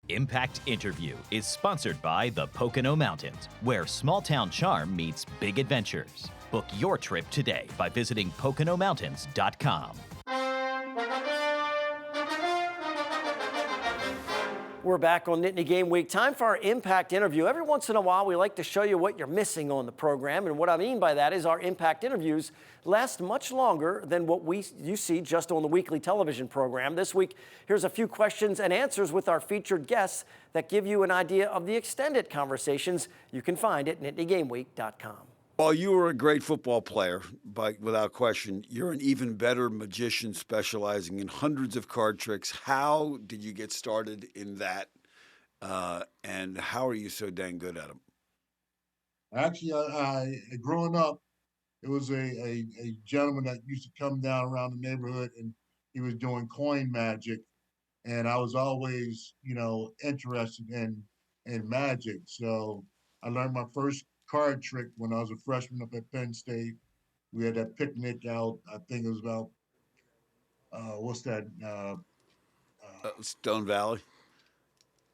Impact Interview is sponsored by the Pocono Mountains, where small-town charm meets big adventures. Book your trip today by visiting PoconoMountains.com. We're back on Nittany Game Week. Time for our Impact Interview. Every once in a while, we like to show you what you're missing on the program. And what I mean by that is our Impact Interviews last much longer than what you see just on the weekly television program. This week, here's a few questions and answers with our featured guests that give you an idea of the extended conversations you can find at NittanyGameWeek.com. While you were a great football player, without question, you're an even better magician specializing in hundreds of card tricks. How did you get started in that, and how are you so dang good at them? Actually, growing up, it was a gentleman that used to come down around the neighborhood, and he was doing coin magic, and I was always, interested in magic. So I learned my first card trick when I was a freshman up at Penn State. We had that picnic out. I think it was about Stone Valley.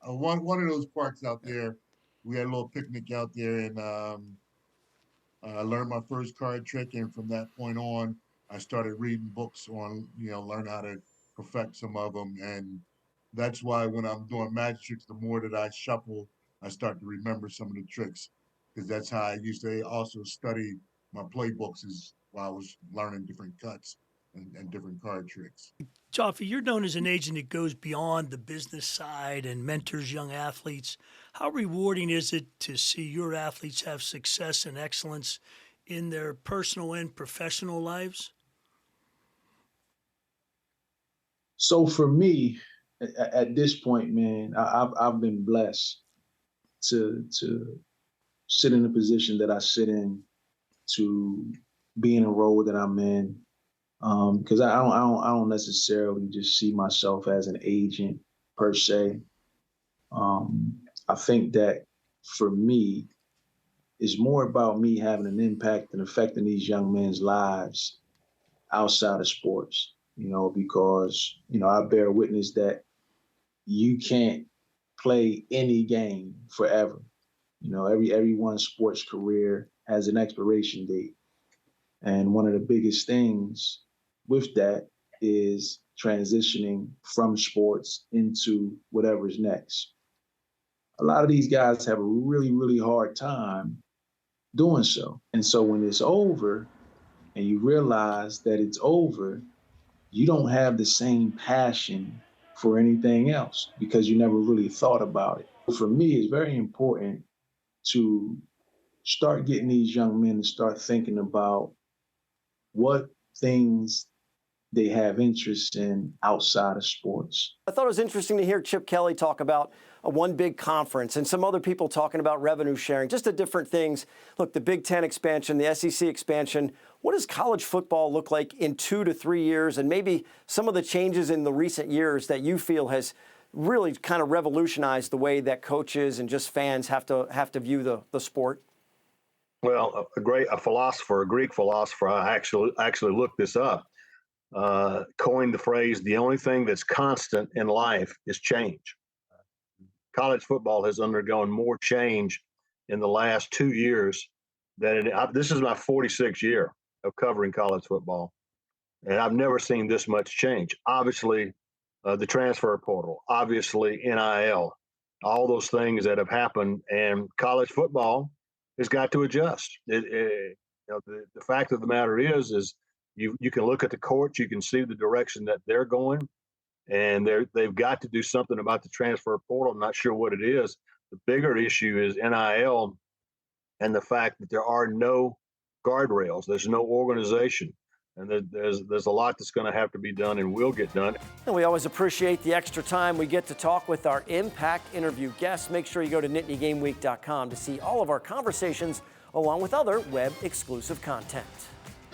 One of those parks out there. We had a little picnic out there, and I learned my first card trick. And from that point on, I started reading books on, learn how to perfect some of them. And that's why when I'm doing magic tricks, the more that I shuffle, I start to remember some of the tricks. Because that's how I used to also study my playbooks is while I was learning different cuts and different card tricks. Joffe, you're known as an agent that goes beyond the business side and mentors young athletes. How rewarding is it to see your athletes have success and excellence in their personal and professional lives? So for me, at this point, man, I've been blessed to sit in the position that I sit in, to be in a role that I'm in, because I don't necessarily just see myself as an agent per se. I think that for me, it's more about me having an impact and affecting these young men's lives outside of sports, because, I bear witness that you can't play any game forever. Everyone's sports career has an expiration date. And one of the biggest things with that is transitioning from sports into whatever's next. A lot of these guys have a really, really hard time doing so. And so when it's over and you realize that it's over, you don't have the same passion for anything else because you never really thought about it. For me, it's very important to start getting these young men to start thinking about what things they have interest in outside of sports. I thought it was interesting to hear Chip Kelly talk about a one big conference and some other people talking about revenue sharing, just the different things. Look, the Big Ten expansion, the SEC expansion, what does college football look like in 2 to 3 years? And maybe some of the changes in the recent years that you feel has really kind of revolutionized the way that coaches and just fans have to view the sport? Well, a Greek philosopher, I actually looked this up, coined the phrase, the only thing that's constant in life is change. College football has undergone more change in the last 2 years this is my 46th year of covering college football, and I've never seen this much change. Obviously, the transfer portal, obviously NIL, all those things that have happened, and college football has got to adjust. The fact of the matter is you can look at the courts, you can see the direction that they're going, and they've got to do something about the transfer portal. I'm not sure what it is. The bigger issue is NIL and the fact that there are no guardrails. There's no organization. And there's a lot that's going to have to be done and will get done. And we always appreciate the extra time we get to talk with our Impact Interview guests. Make sure you go to NittanyGameWeek.com to see all of our conversations along with other web exclusive content.